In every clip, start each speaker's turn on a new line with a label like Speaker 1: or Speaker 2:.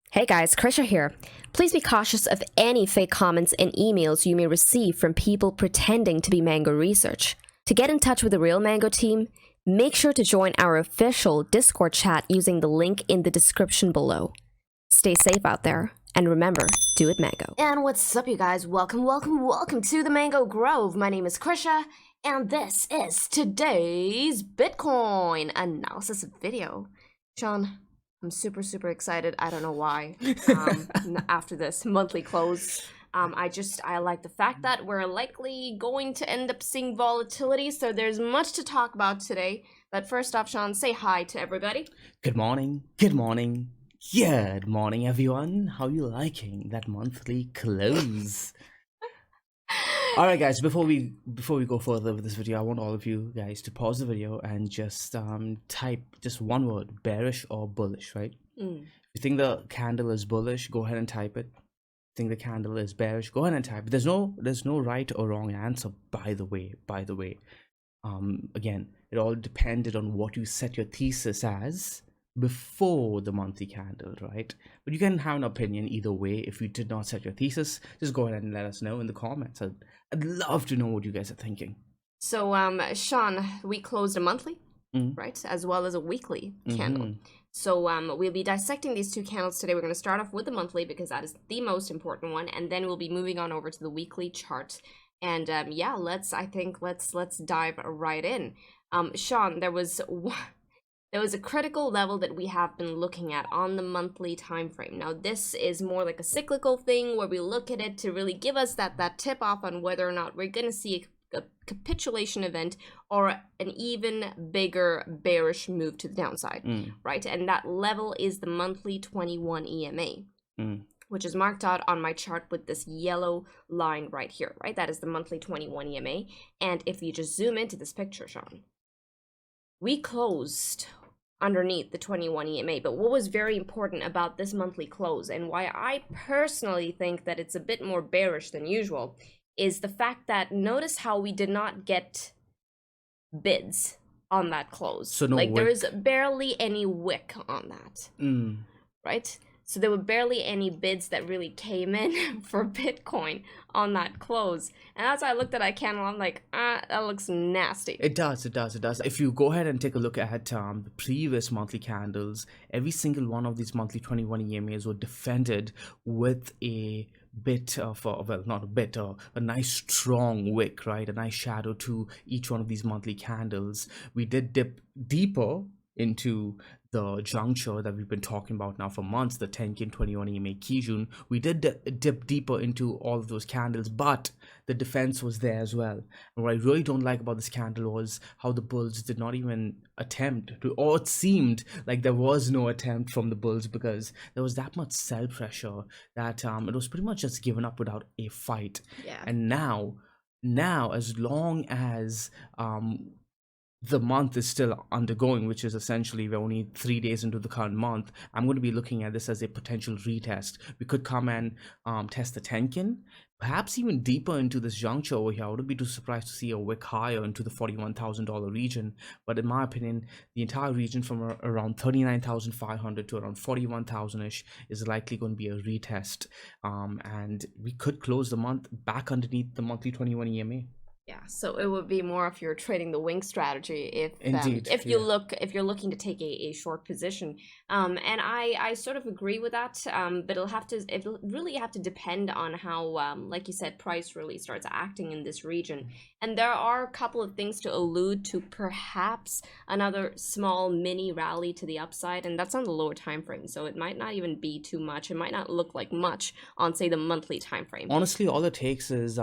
Speaker 1: Hey guys, Krisha here. Please be cautious of any fake comments and emails you may receive from people pretending to be Mango Research. To get in touch with the real Mango team, make sure to join our official Discord chat using the link in the description below. Stay safe out there, and remember, do it Mango. And what's up you guys? Welcome to the Mango Grove. My name is Krisha, and this is today's Bitcoin analysis video. Sean, I'm super excited. I don't know why. After this monthly close, I like the fact that we're likely going to end up seeing volatility. So there's much to talk about today. But first off, Sean, say hi to everybody.
Speaker 2: Good morning. Good morning. Good morning, everyone. How are you liking that monthly close? All right, guys. Before we go further with this video, I want all of you guys to pause the video and just type just one word: bearish or bullish. Right? If you think the candle is bullish, go ahead and type it. If you think the candle is bearish, go ahead and type it. There's no right or wrong answer. By the way, again, it all depended on what you set your thesis as before the monthly candle, right? But you can have an opinion either way. If you did not set your thesis, just go ahead and let us know in the comments. I'd love to know what you guys are thinking.
Speaker 1: So Sean, we closed a monthly, right, as well as a weekly candle. So we'll be dissecting these two candles today. We're going to start off with the monthly because that is the most important one, and then we'll be moving on over to the weekly chart. And yeah, let's dive right in. Sean, there was a critical level that we have been looking at on the monthly time frame. Now, this is more like a cyclical thing where we look at it to really give us that tip off on whether or not we're going to see a capitulation event or an even bigger bearish move to the downside, right? And that level is the monthly 21 EMA. Which is marked out on my chart with this yellow line right here, right? That is the monthly 21 EMA. And if you just zoom into this picture, Sean, we closed underneath the 21 EMA. But what was very important about this monthly close and why I personally think that it's a bit more bearish than usual is the fact that notice how we did not get bids on that close.
Speaker 2: So no
Speaker 1: like
Speaker 2: wick.
Speaker 1: There is barely any wick on that, right? So there were barely any bids that really came in for Bitcoin on that close. And as I looked at that candle, I'm like, that looks nasty.
Speaker 2: It does. If you go ahead and take a look at the previous monthly candles, every single one of these monthly 21 EMAs were defended with a bit of, a nice strong wick, right? A nice shadow to each one of these monthly candles. We did dip deeper into the juncture that we've been talking about now for months, the 10K and 21 EMA Kijun. We did dip deeper into all of those candles, but the defense was there as well. And what I really don't like about this candle was how the bulls did not even attempt to, or it seemed like there was no attempt from the bulls because there was that much sell pressure that it was pretty much just given up without a fight.
Speaker 1: Yeah.
Speaker 2: And now as long as the month is still undergoing, which is essentially we're only 3 days into the current month, I'm going to be looking at this as a potential retest. We could come and test the Tenkin, perhaps even deeper into this juncture over here. I wouldn't be too surprised to see a wick higher into the $41,000 region. But in my opinion, the entire region from around 39,500 to around 41,000-ish is likely going to be a retest. And we could close the month back underneath the monthly 21 EMA.
Speaker 1: Yeah, so it would be more if you're trading the wing strategy if you're looking to take a short position. And I sort of agree with that. But it'll really have to depend on how like you said, price really starts acting in this region. And there are a couple of things to allude to perhaps another small mini rally to the upside, and that's on the lower time frame. So it might not even be too much. It might not look like much on say the monthly time frame.
Speaker 2: Honestly, all it takes is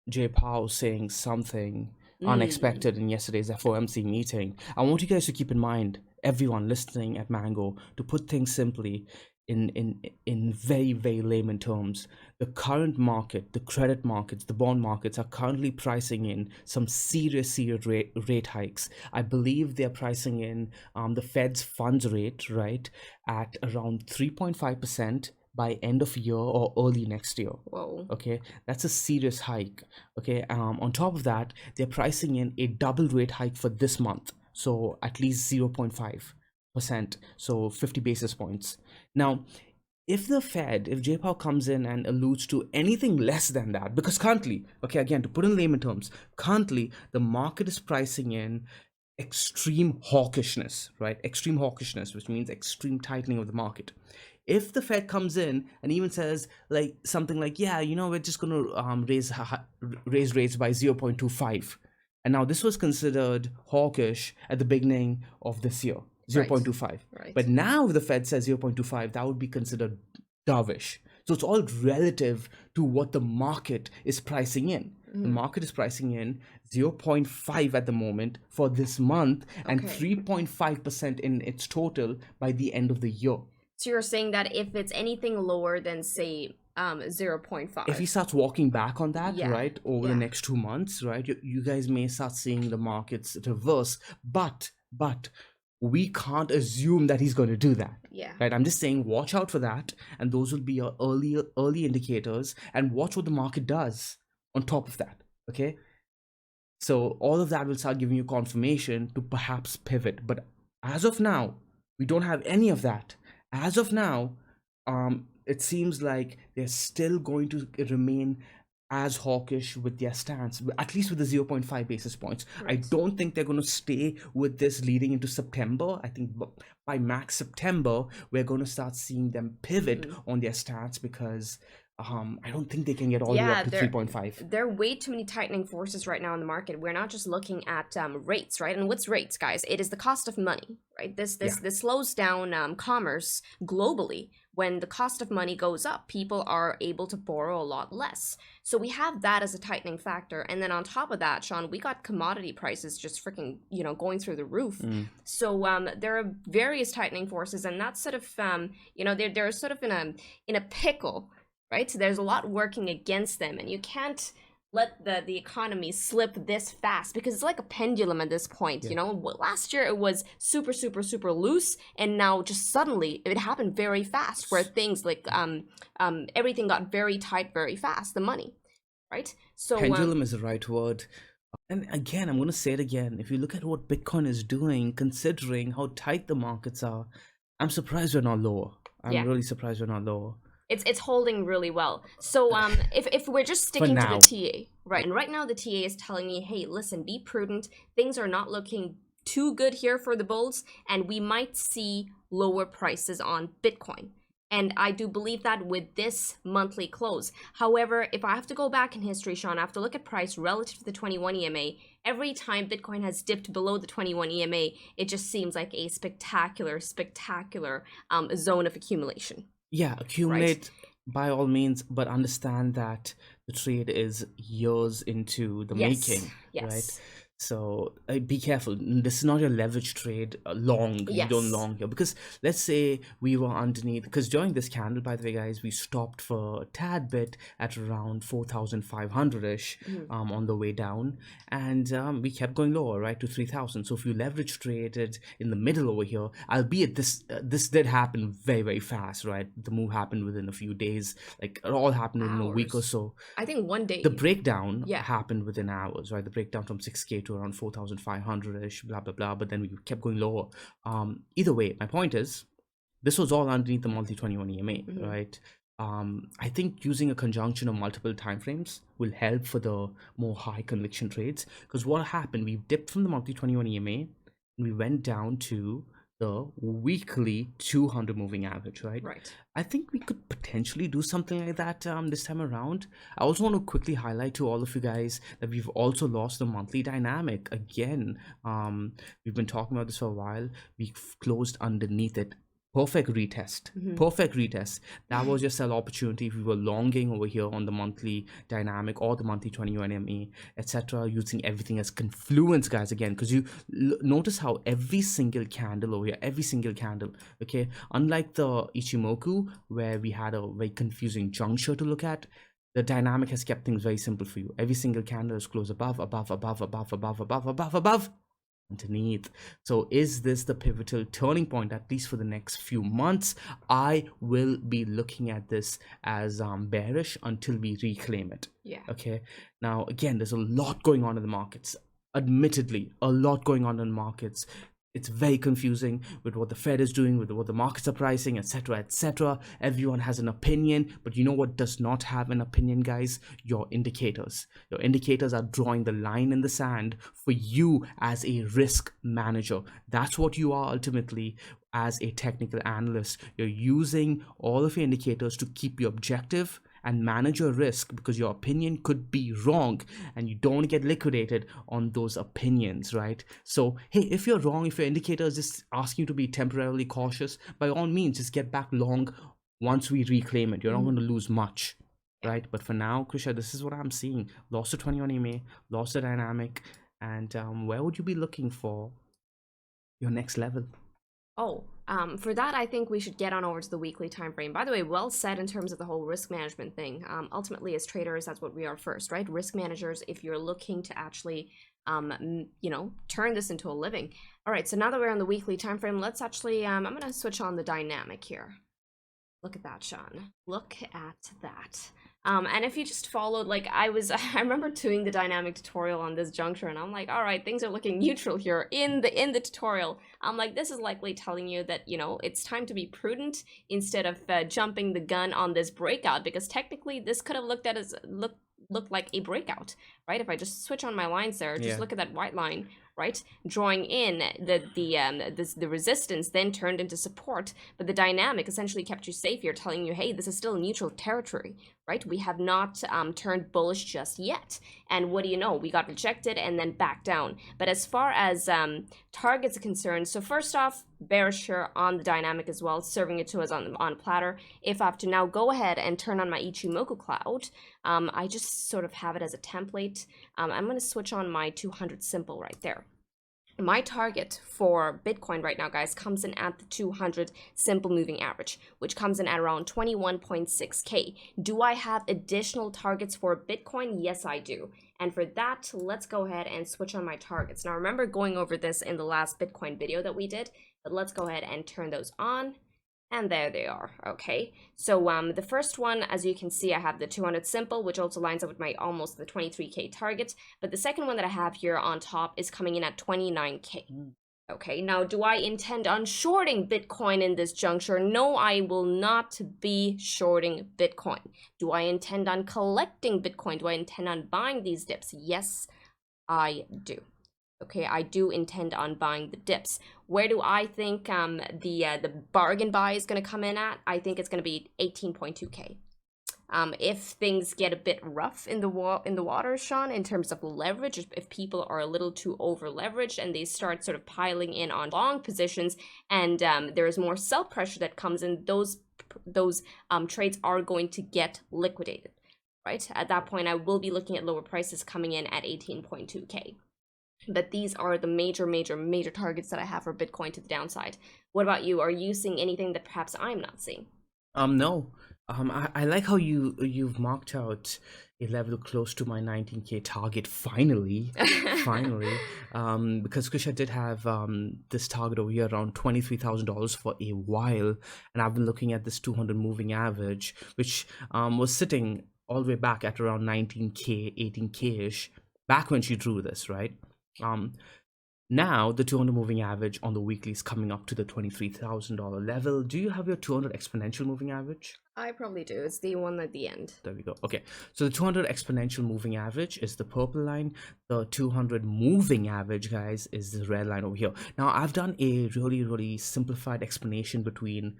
Speaker 2: Jay Powell saying something unexpected in yesterday's FOMC meeting. I want you guys to keep in mind, everyone listening at Mango, to put things simply in very, very layman terms. The current market, the credit markets, the bond markets are currently pricing in some serious rate hikes. I believe they're pricing in the Fed's funds rate, right, at around 3.5% by end of year or early next year.
Speaker 1: Whoa.
Speaker 2: Okay, that's a serious hike. Okay, on top of that, they're pricing in a double rate hike for this month. so at least 0.5%, so 50 basis points. Now, if J Powell comes in and alludes to anything less than that, because currently, okay, again, to put in layman terms, currently the market is pricing in extreme hawkishness, right? Extreme hawkishness, which means extreme tightening of the market. If the Fed comes in and even says like something like, yeah, we're just going to raise rates by 0.25, and now this was considered hawkish at the beginning of this year, 0.25.
Speaker 1: Right.
Speaker 2: But now if the Fed says 0.25, that would be considered dovish. So it's all relative to what the market is pricing in. The market is pricing in 0.5 at the moment for this month, and 3.5% in its total by the end of the year.
Speaker 1: So you're saying that if it's anything lower than, say, 0.5,
Speaker 2: if he starts walking back on that, right, over the next 2 months, right, you guys may start seeing the markets reverse, but we can't assume that he's going to do that. Right, I'm just saying watch out for that, and those will be your early indicators, and watch what the market does on top of that. Okay, so all of that will start giving you confirmation to perhaps pivot. But as of now, we don't have any of that. As of now, it seems like they're still going to remain as hawkish with their stance, at least with the 0.5 basis points. I don't think they're going to stay with this leading into September. I think by max September, we're going to start seeing them pivot on their stance, because I don't think they can get all the way up to 3.5.
Speaker 1: There are way too many tightening forces right now in the market. We're not just looking at rates, right? And what's rates, guys? It is the cost of money, right? This slows down commerce globally. When the cost of money goes up, people are able to borrow a lot less. So we have that as a tightening factor. And then on top of that, Sean, we got commodity prices just freaking, going through the roof. So there are various tightening forces, and that's sort of, they're sort of in a pickle. Right? So there's a lot working against them, and you can't let the economy slip this fast, because it's like a pendulum at this point. Last year it was super loose, and now just suddenly it happened very fast, where things like everything got very tight very fast, the money, right? So
Speaker 2: pendulum is the right word. And again, I'm going to say it again, if you look at what Bitcoin is doing, considering how tight the markets are, I'm surprised we're not lower. I'm really surprised we're not lower.
Speaker 1: It's holding really well. So if we're just sticking to the TA, right? And right now the TA is telling me, hey, listen, be prudent. Things are not looking too good here for the bulls, and we might see lower prices on Bitcoin. And I do believe that with this monthly close. However, if I have to go back in history, Sean, I have to look at price relative to the 21 EMA. Every time Bitcoin has dipped below the 21 EMA, it just seems like a spectacular zone of accumulation.
Speaker 2: Yeah, accumulate by all means, but understand that the trade is years into the making, right? So be careful. This is not your leverage trade long. You don't long here, because let's say we were underneath, because during this candle, by the way, guys, we stopped for a tad bit at around 4,500-ish on the way down, and we kept going lower, right, to 3,000. So if you leverage traded in the middle over here, albeit this did happen very, very fast, right? The move happened within a few days, like it all happened within a week or so.
Speaker 1: I think one day.
Speaker 2: The breakdown happened within hours, right? The breakdown from 6K to around 4,500-ish, blah blah blah, but then we kept going lower. Either way, my point is, this was all underneath the monthly 21 EMA, right? I think using a conjunction of multiple timeframes will help for the more high conviction trades, because what happened, we dipped from the monthly 21 EMA and we went down to the weekly 200 moving average, right? I think we could potentially do something like that this time around. I also want to quickly highlight to all of you guys that we've also lost the monthly dynamic again. We've been talking about this for a while. We closed underneath it. Perfect retest. That was your sell opportunity if we were longing over here on the monthly dynamic or the monthly 21 ME, etc., using everything as confluence, guys, again, because you notice how every single candle over here, okay, unlike the Ichimoku where we had a very confusing juncture to look at, the dynamic has kept things very simple for you. Every single candle is closed above, underneath. So is this the pivotal turning point, at least for the next few months? I will be looking at this as bearish until we reclaim it. Okay, now again, there's a lot going on in the markets, admittedly a lot going on in markets. It's very confusing with what the Fed is doing, with what the markets are pricing, etc., etc. Everyone has an opinion, but you know what does not have an opinion, guys? Your indicators. Your indicators are drawing the line in the sand for you as a risk manager. That's what you are ultimately as a technical analyst. You're using all of your indicators to keep you objective and manage your risk, because your opinion could be wrong and you don't get liquidated on those opinions, right? So hey, if you're wrong, if your indicator is just asking you to be temporarily cautious, by all means just get back long once we reclaim it. You're not going to lose much, right? But for now, Krisha, this is what I'm seeing: loss to 21 EMA, loss to dynamic. And where would you be looking for your next level?
Speaker 1: For that, I think we should get on over to the weekly time frame. By the way, well said in terms of the whole risk management thing. Ultimately, as traders, that's what we are first, right? Risk managers, if you're looking to actually, turn this into a living. All right, so now that we're on the weekly time frame, let's actually, I'm going to switch on the dynamic here. Look at that, Sean. Look at that. And if you just followed, like I remember doing the dynamic tutorial on this juncture, and I'm like, all right, things are looking neutral here in the tutorial. I'm like, this is likely telling you that, it's time to be prudent instead of jumping the gun on this breakout, because technically this could have looked like a breakout, right? If I just switch on my lines there, just look at that white line, right? Drawing in the resistance then turned into support, but the dynamic essentially kept you safe here, telling you, hey, this is still neutral territory, right? We have not turned bullish just yet. And what do you know? We got rejected and then back down. But as far as targets are concerned, so first off, bearish here on the dynamic as well, serving it to us on platter. If I have to now go ahead and turn on my Ichimoku cloud, I just sort of have it as a template. I'm going to switch on my 200 simple right there. My target for Bitcoin right now, guys, comes in at the 200 simple moving average, which comes in at around 21.6K. Do I have additional targets for Bitcoin? Yes, I do. And for that, let's go ahead and switch on my targets. Now, remember going over this in the last Bitcoin video that we did, but let's go ahead and turn those on. And there they are. Okay, so the first one, as you can see, I have the 200 simple, which also lines up with my almost the 23K target. But the second one that I have here on top is coming in at 29K. Okay, now do I intend on shorting Bitcoin in this juncture? No, I will not be shorting Bitcoin. Do I intend on collecting Bitcoin? Do I intend on buying these dips? Yes, I do. Okay, I do intend on buying the dips. Where do I think the bargain buy is going to come in at? I think it's going to be 18.2K. If things get a bit rough in the water, Sean, in terms of leverage, if people are a little too over leveraged and they start sort of piling in on long positions, and there is more sell pressure that comes in, those trades are going to get liquidated, right? At that point, I will be looking at lower prices coming in at 18.2K. But these are the major targets that I have for Bitcoin to the downside. What about you? Are you seeing anything that perhaps I'm not seeing?
Speaker 2: No. I like how you've marked out a level close to my 19K target finally. Because Krisha did have this target over here around $23,000 for a while, and I've been looking at this 200 moving average, which was sitting all the way back at around 19K, 18K-ish, back when she drew this, right? Now the 200 moving average on the weekly is coming up to the $23,000 level. Do you have your 200 exponential moving average?
Speaker 1: I probably do. It's the one at the end.
Speaker 2: There we go. Okay, so the 200 exponential moving average is the purple line. The 200 moving average, guys, is the red line over here. Now I've done a really simplified explanation between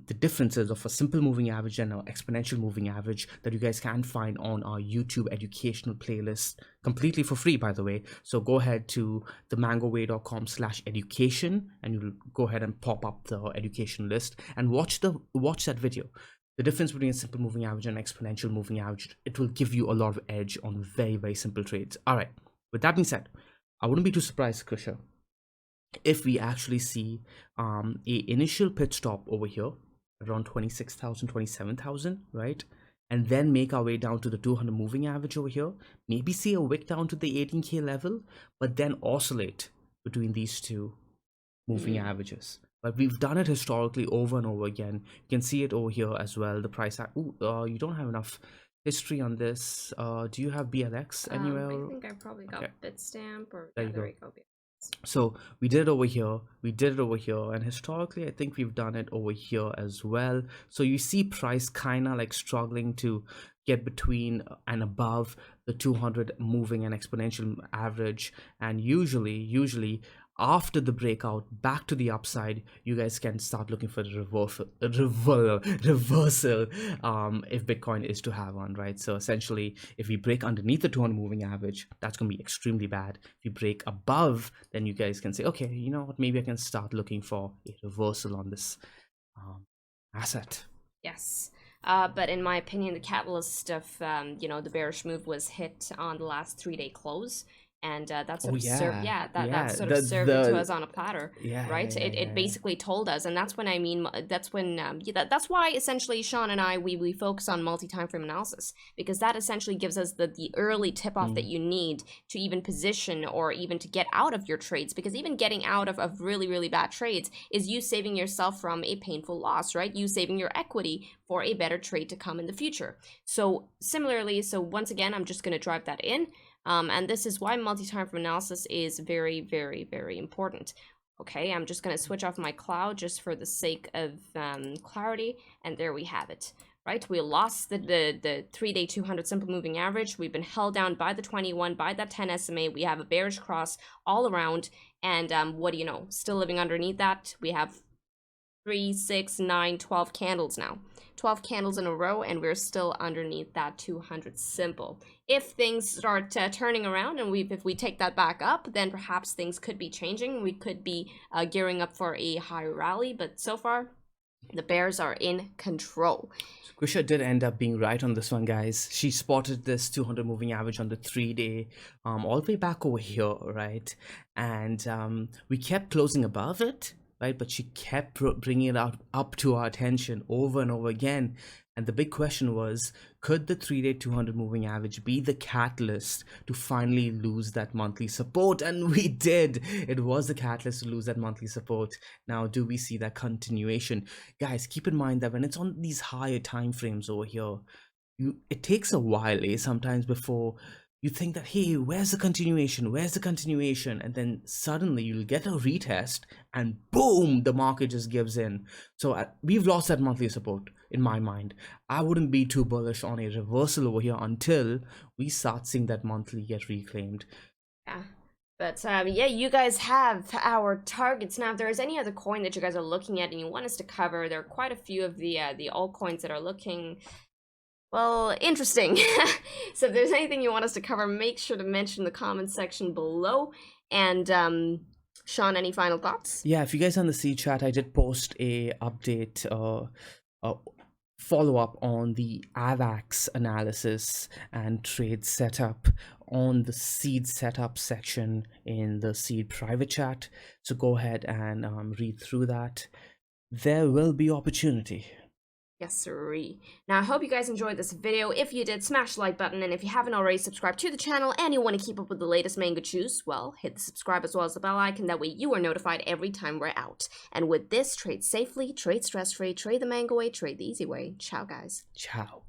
Speaker 2: the differences of a simple moving average and an exponential moving average that you guys can find on our YouTube educational playlist, completely for free, by the way. So go ahead to themangoway.com/education and you'll go ahead and pop up the education list and watch that video. The difference between a simple moving average and exponential moving average, it will give you a lot of edge on very simple trades. All right, with that being said, I wouldn't be too surprised, Krisha, if we actually see a initial pit stop over here around 26,000, 27,000, right? And then make our way down to the 200 moving average over here, maybe see a wick down to the 18K level, but then oscillate between these two moving averages. But we've done it historically over and over again. You can see it over here as well. The price, you don't have enough history on this. Do you have BLX anywhere?
Speaker 1: I think I probably got
Speaker 2: Okay,
Speaker 1: Bitstamp, or
Speaker 2: there
Speaker 1: yeah,
Speaker 2: you
Speaker 1: there
Speaker 2: go.
Speaker 1: we go.
Speaker 2: So we did it over here, we did it over here, and historically I think we've done it over here as well. So you see price kind of like struggling to get between and above the 200 moving and exponential average, and usually after the breakout back to the upside, you guys can start looking for the reversal if Bitcoin is to have one, right? So essentially, if we break underneath the 200 moving average, that's going to be extremely bad. If we break above, then you guys can say, okay, you know what, maybe I can start looking for a reversal on this asset.
Speaker 1: Yes. But in my opinion, the catalyst of the bearish move was hit on the last 3-day close, and that sort
Speaker 2: Oh
Speaker 1: of served,
Speaker 2: yeah,
Speaker 1: that
Speaker 2: yeah.
Speaker 1: sort of served it to us
Speaker 2: The
Speaker 1: on a platter,
Speaker 2: yeah,
Speaker 1: right?
Speaker 2: yeah,
Speaker 1: It
Speaker 2: yeah.
Speaker 1: basically told us, and that's when that's when that's why essentially Sean and I we focus on multi-time frame analysis, because that essentially gives us the early tip off that you need to even position or even to get out of your trades, because even getting out of really bad trades is you saving yourself from a painful loss, right? You saving your equity for a better trade to come in the future. So similarly, so once again, I'm just going to drive that in. And this is why multi-time frame analysis is very important. Okay, I'm just going to switch off my cloud just for the sake of clarity, and there we have it. Right, we lost the 3-day 200 simple moving average. We've been held down by the 21, by that 10 SMA. We have a bearish cross all around, and what do you know? Still living underneath that. We have 3, 6, 9, 12 candles now. 12 candles in a row, and we're still underneath that 200 simple. If things start turning around, and if we take that back up, then perhaps things could be changing. We could be gearing up for a higher rally, but so far, the bears are in control.
Speaker 2: Krisha did end up being right on this one, guys. She spotted this 200 moving average on the 3-day, all the way back over here, right? And we kept closing above it, right? But she kept bringing it up to our attention over and over again. And the big question was, could the 3-day 200 moving average be the catalyst to finally lose that monthly support? And we did. It was the catalyst to lose that monthly support. Now, do we see that continuation? Guys, keep in mind that when it's on these higher time frames over here, it takes a while, sometimes before you think that, hey, where's the continuation? Where's the continuation? And then suddenly you'll get a retest and boom, the market just gives in. So we've lost that monthly support in my mind. I wouldn't be too bullish on a reversal over here until we start seeing that monthly get reclaimed.
Speaker 1: Yeah. But yeah, you guys have our targets. Now, if there is any other coin that you guys are looking at and you want us to cover, there are quite a few of the altcoins that are looking, well, interesting. So if there's anything you want us to cover, make sure to mention in the comments section below. And Sean, any final thoughts?
Speaker 2: Yeah, if you guys on the C chat, I did post a update, follow up on the AVAX analysis and trade setup on the seed setup section in the seed private chat. So go ahead and read through that. There will be opportunity.
Speaker 1: Yes, sirree. Now, I hope you guys enjoyed this video. If you did, smash the like button, and if you haven't already subscribed to the channel and you want to keep up with the latest mango juice, well, hit the subscribe as well as the bell icon. That way you are notified every time we're out. And with this, trade safely, trade stress-free, trade the mango way, trade the easy way. Ciao, guys.
Speaker 2: Ciao.